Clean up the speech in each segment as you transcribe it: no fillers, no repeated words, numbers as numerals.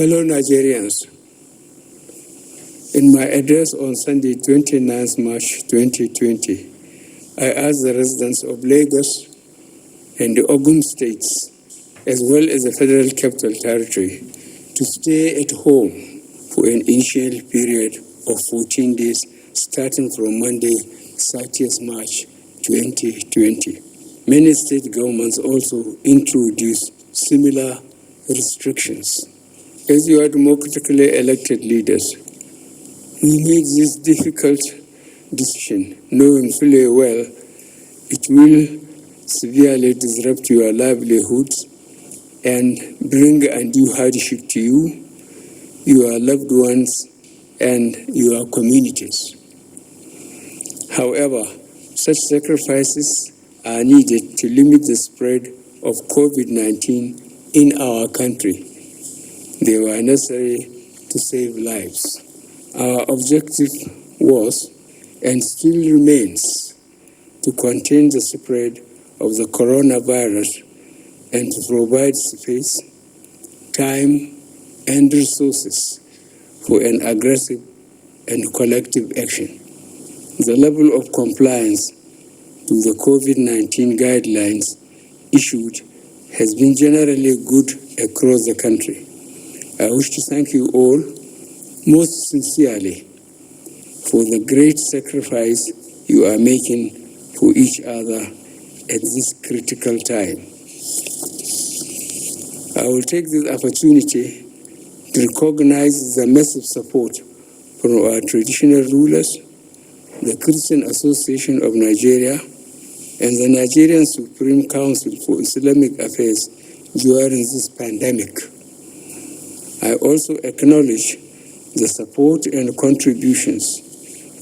Fellow Nigerians, in my address on Sunday, 29th March 2020, I asked the residents of Lagos and the Ogun states, as well as the Federal Capital Territory, to stay at home for an initial period of 14 days, starting from Monday, 30th March 2020. Many state governments also introduced similar restrictions. As you are democratically elected leaders, we made this difficult decision, knowing fully well it will severely disrupt your livelihoods and bring undue hardship to you, your loved ones, and your communities. However, such sacrifices are needed to limit the spread of COVID-19 in our country. They were necessary to save lives. Our objective was, and still remains, to contain the spread of the coronavirus and to provide space, time, and resources for an aggressive and collective action. The level of compliance to the COVID-19 guidelines issued has been generally good across the country. I wish to thank you all most sincerely for the great sacrifice you are making for each other at this critical time. I will take this opportunity to recognize the massive support from our traditional rulers, the Christian Association of Nigeria, and the Nigerian Supreme Council for Islamic Affairs during this pandemic. I also acknowledge the support and contributions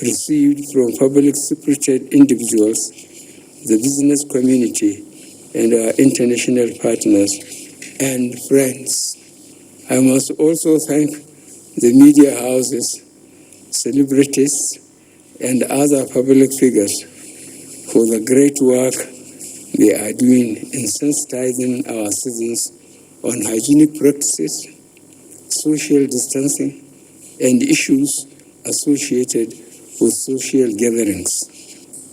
received from public spirited individuals, the business community, and our international partners and friends. I must also thank the media houses, celebrities, and other public figures for the great work they are doing in sensitizing our citizens on hygienic practices, social distancing, and issues associated with social gatherings.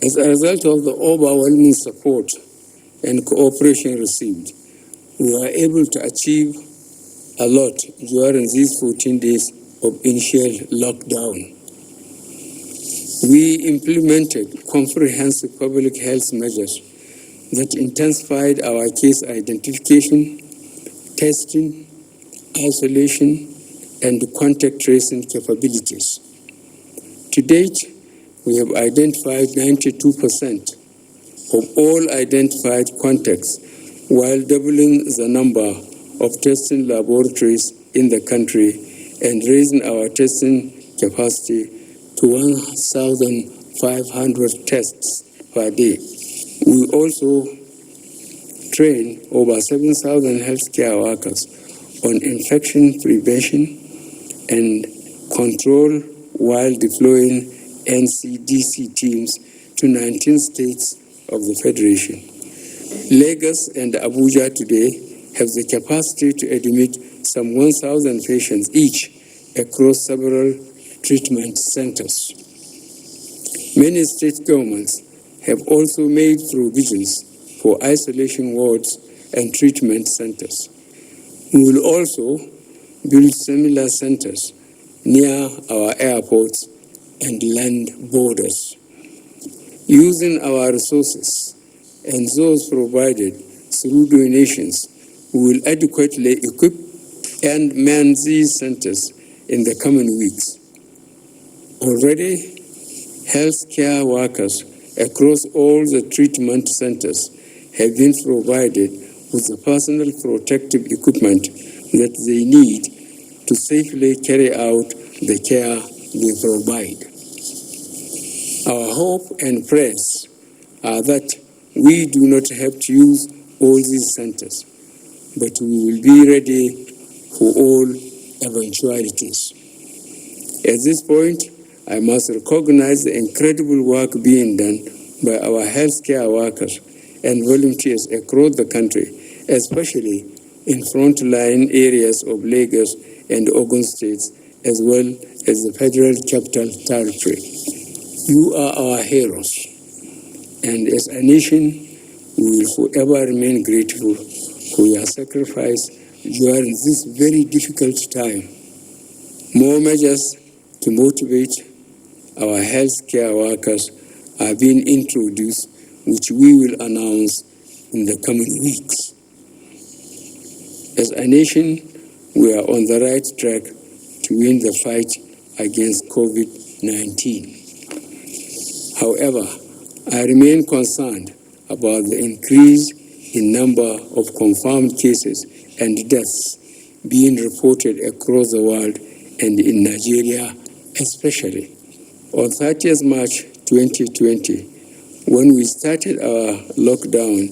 As a result of the overwhelming support and cooperation received, we were able to achieve a lot during these 14 days of initial lockdown. We implemented comprehensive public health measures that intensified our case identification, testing, isolation, and contact tracing capabilities. To date, we have identified 92% of all identified contacts, while doubling the number of testing laboratories in the country and raising our testing capacity to 1,500 tests per day. We also train over 7,000 healthcare workers on infection prevention and control while deploying NCDC teams to 19 states of the Federation. Lagos and Abuja today have the capacity to admit some 1,000 patients each across several treatment centers. Many state governments have also made provisions for isolation wards and treatment centers. We will also build similar centers near our airports and land borders. Using our resources and those provided through donations, we will adequately equip and man these centers in the coming weeks. Already, healthcare workers across all the treatment centers have been provided with the personal protective equipment that they need to safely carry out the care they provide. Our hope and prayers are that we do not have to use all these centers, but we will be ready for all eventualities. At this point, I must recognize the incredible work being done by our healthcare workers and volunteers across the country, especially in frontline areas of Lagos and Ogun states, as well as the Federal Capital Territory. You are our heroes, and as a nation, we will forever remain grateful for your sacrifice during this very difficult time. More measures to motivate our healthcare workers are being introduced, which we will announce in the coming weeks. As a nation, we are on the right track to win the fight against COVID-19. However, I remain concerned about the increase in number of confirmed cases and deaths being reported across the world and in Nigeria especially. On 30th March 2020, when we started our lockdown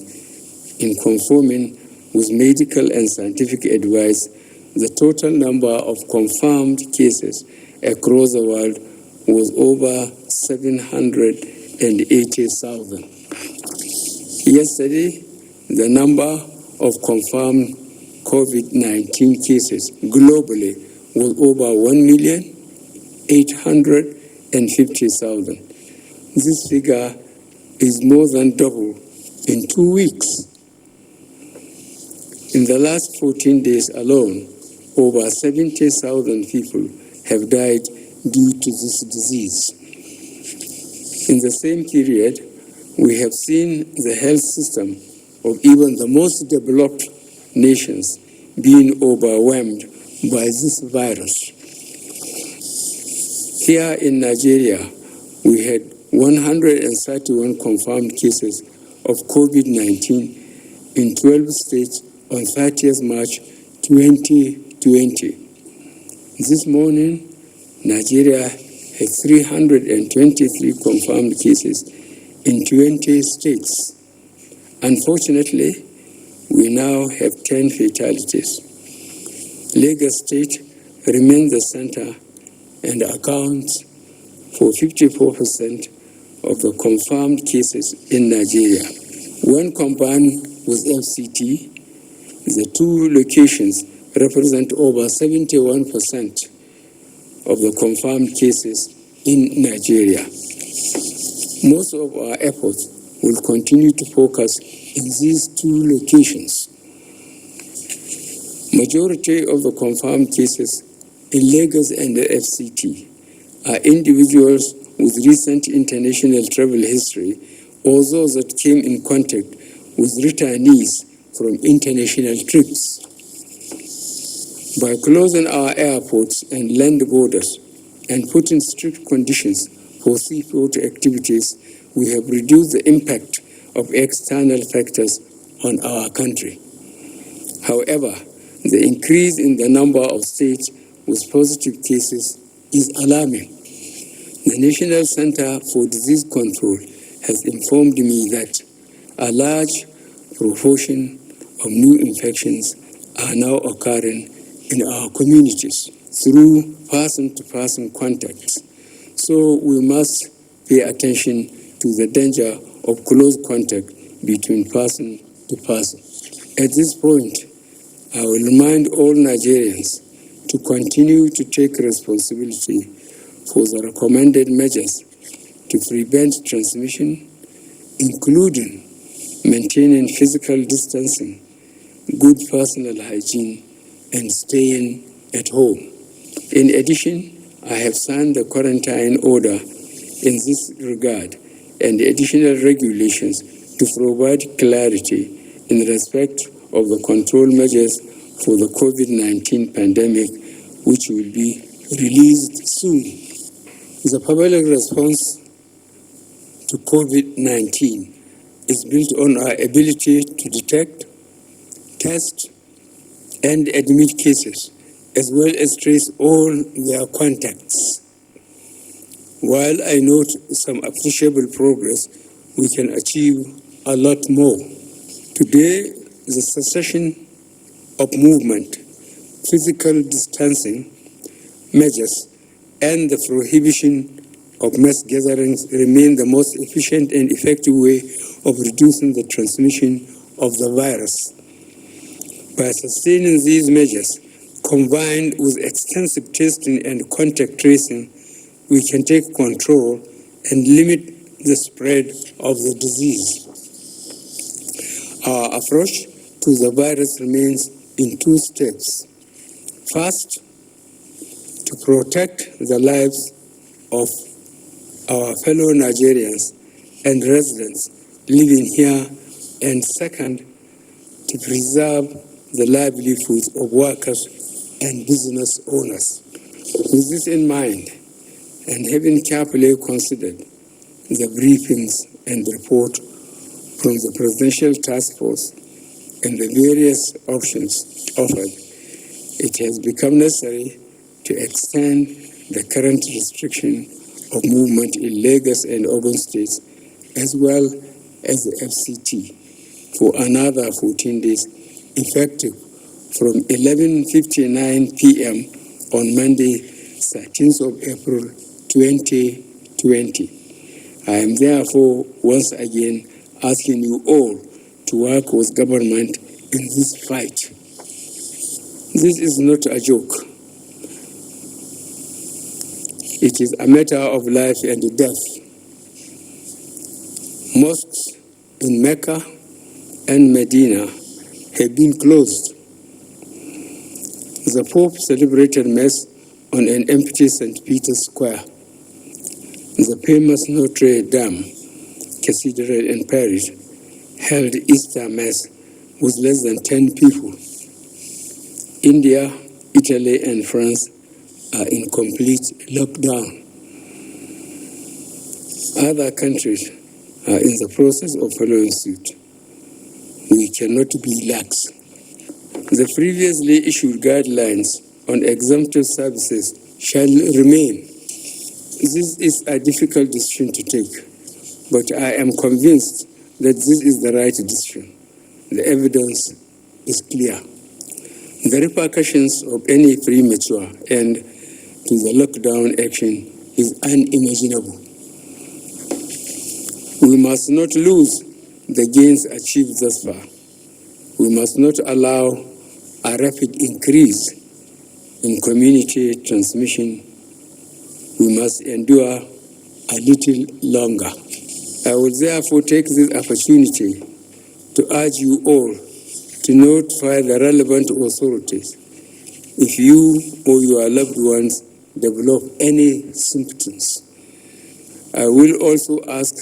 in conforming with medical and scientific advice, the total number of confirmed cases across the world was over 780,000. Yesterday, the number of confirmed COVID-19 cases globally was over 1,850,000. This figure is more than double in 2 weeks. In the last 14 days alone, over 70,000 people have died due to this disease. In the same period, we have seen the health system of even the most developed nations being overwhelmed by this virus. Here in Nigeria, we had 131 confirmed cases of COVID-19 in 12 states on 30th March 2020. This morning, Nigeria had 323 confirmed cases in 20 states. Unfortunately, we now have 10 fatalities. Lagos State remains the center and accounts for 54% of the confirmed cases in Nigeria. When combined with FCT, the two locations represent over 71% of the confirmed cases in Nigeria. Most of our efforts will continue to focus in these two locations. Majority of the confirmed cases in Lagos and the FCT are individuals with recent international travel history or those that came in contact with returnees from international trips. By closing our airports and land borders and putting strict conditions for seafood activities, we have reduced the impact of external factors on our country. However, the increase in the number of states with positive cases is alarming. The National Center for Disease Control has informed me that a large proportion of new infections are now occurring in our communities through person-to-person contacts. So we must pay attention to the danger of close contact between person to person. At this point, I will remind all Nigerians to continue to take responsibility for the recommended measures to prevent transmission, including maintaining physical distancing, good personal hygiene, and staying at home. In addition, I have signed the quarantine order in this regard and additional regulations to provide clarity in respect of the control measures for the COVID-19 pandemic, which will be released soon. The public response to COVID-19 is built on our ability to detect, test, and admit cases, as well as trace all their contacts. While I note some appreciable progress, we can achieve a lot more. Today, the cessation of movement, physical distancing measures, and the prohibition of mass gatherings remain the most efficient and effective way of reducing the transmission of the virus. By sustaining these measures, Combined with extensive testing and contact tracing, we can take control and limit the spread of the disease. Our approach to the virus remains in two steps. First, to protect the lives of our fellow Nigerians and residents living here, and second, to preserve the livelihoods of workers and business owners. With this in mind, and having carefully considered the briefings and report from the Presidential Task Force and the various options offered, it has become necessary to extend the current restriction of movement in Lagos and Ogun states, as well as the FCT, for another 14 days, effective from 11:59 p.m. on Monday, 13th of April 2020. I am therefore once again asking you all to work with government in this fight. This is not a joke. It is a matter of life and death. Mosques in Mecca and Medina have been closed. The Pope celebrated Mass on an empty St. Peter's Square. The famous Notre Dame Cathedral in Paris held Easter Mass with less than 10 people. India, Italy, and France are in complete lockdown. Other countries are in the process of following suit. We cannot be lax. The previously issued guidelines on exempted services shall remain. This is a difficult decision to take, but I am convinced that this is the right decision. The evidence is clear. The repercussions of any premature end to the lockdown action is unimaginable. We must not lose the gains achieved thus far. We must not allow a rapid increase in community transmission. We must endure a little longer. I will therefore take this opportunity to urge you all to notify the relevant authorities if you or your loved ones develop any symptoms. I will also ask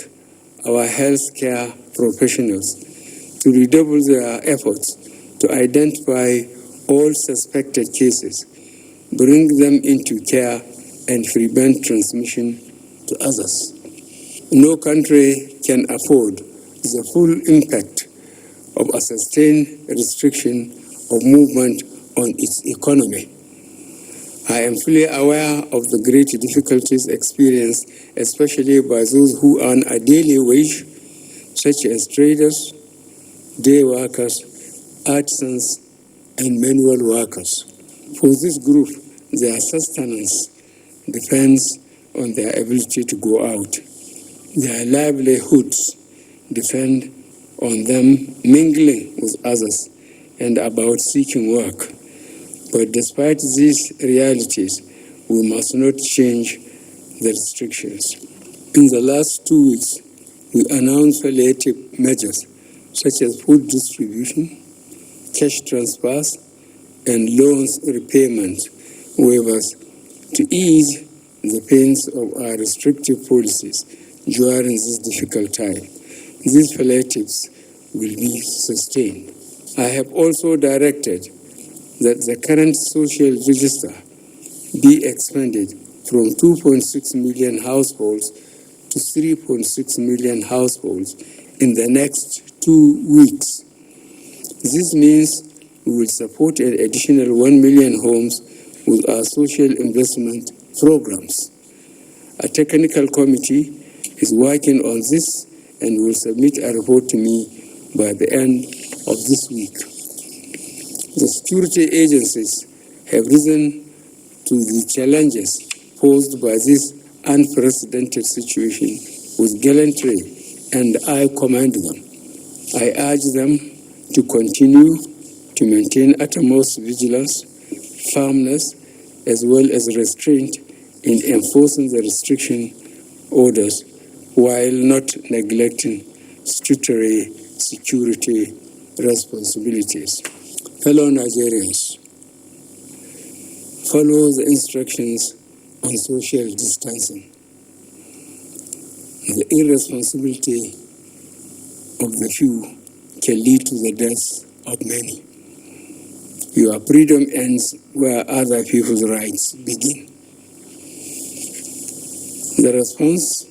our healthcare professionals to redouble their efforts to identify all suspected cases, bring them into care, and prevent transmission to others. No country can afford the full impact of a sustained restriction of movement on its economy. I am fully aware of the great difficulties experienced, especially by those who earn a daily wage, such as traders, day workers, artisans, and manual workers. For this group, their sustenance depends on their ability to go out. Their livelihoods depend on them mingling with others and about seeking work. But despite these realities, we must not change the restrictions. In the last 2 weeks, we announced palliative measures such as food distribution, cash transfers, and loans repayment waivers to ease the pains of our restrictive policies during this difficult time. These palliatives will be sustained. I have also directed that the current social register be expanded from 2.6 million households to 3.6 million households in the next 2 weeks. This means we will support an additional 1 million homes with our social investment programs. A technical committee is working on this and will submit a report to me by the end of this week. The security agencies have risen to the challenges posed by this unprecedented situation with gallantry, and I commend them. I urge them to continue to maintain utmost vigilance, firmness, as well as restraint in enforcing the restriction orders while not neglecting statutory security responsibilities. Fellow Nigerians, follow the instructions on social distancing. The irresponsibility of the few can lead to the death of many. Your freedom ends where other people's rights begin. The response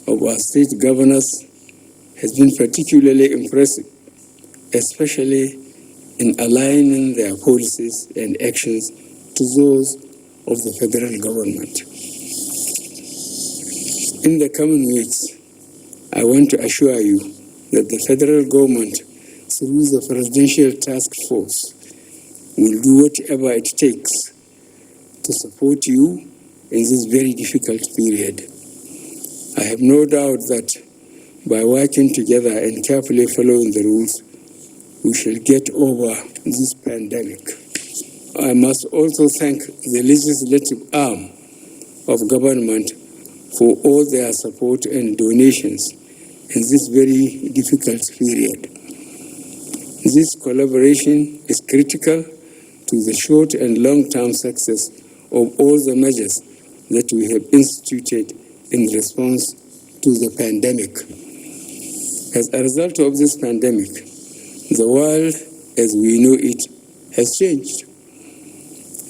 of our state governors has been particularly impressive, especially in aligning their policies and actions to those of the federal government. In the coming weeks, I want to assure you that the federal government, through the Presidential Task Force, will do whatever it takes to support you in this very difficult period. I have no doubt that by working together and carefully following the rules, we shall get over this pandemic. I must also thank the legislative arm of government for all their support and donations in this very difficult period. This collaboration is critical to the short and long-term success of all the measures that we have instituted in response to the pandemic. As a result of this pandemic, the world as we know it has changed.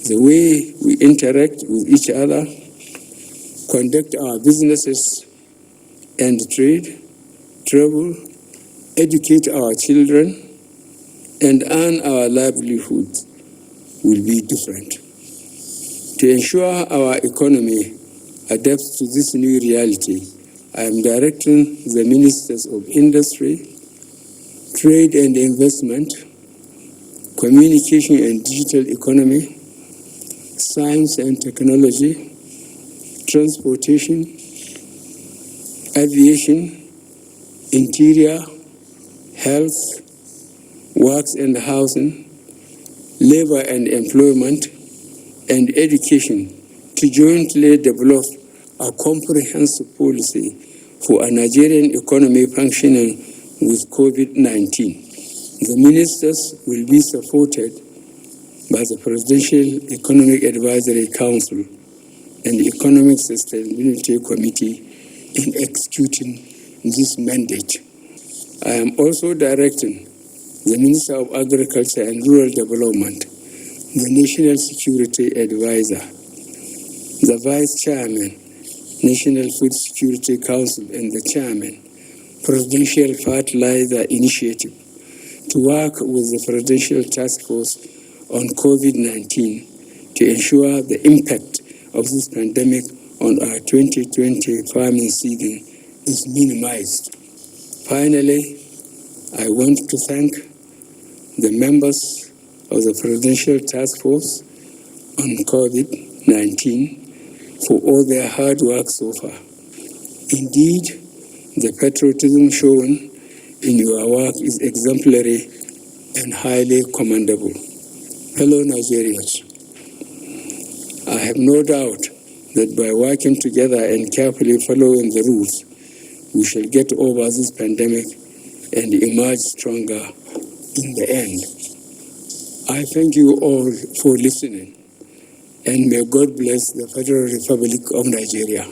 The way we interact with each other, conduct our businesses and trade, travel, educate our children, and earn our livelihood will be different. To ensure our economy adapts to this new reality, I am directing the Ministers of Industry, Trade and Investment, Communication and Digital Economy, Science and Technology, Transportation, Aviation, Interior, Health, Works and Housing, Labor and Employment, and Education to jointly develop a comprehensive policy for a Nigerian economy functioning with COVID-19. The ministers will be supported by the Presidential Economic Advisory Council and the Economic Sustainability Committee in executing this mandate. I am also directing the Minister of Agriculture and Rural Development, the National Security Advisor, the Vice Chairman, National Food Security Council, and the Chairman, Presidential Fertilizer Initiative, to work with the Presidential Task Force on COVID-19 to ensure the impact of this pandemic on our 2020 farming season is minimized. Finally, I want to thank the members of the Presidential Task Force on COVID-19 for all their hard work so far. Indeed, the patriotism shown in your work is exemplary and highly commendable. Fellow Nigerians, I have no doubt that by working together and carefully following the rules, we shall get over this pandemic and emerge stronger in the end. I thank you all for listening, and may God bless the Federal Republic of Nigeria.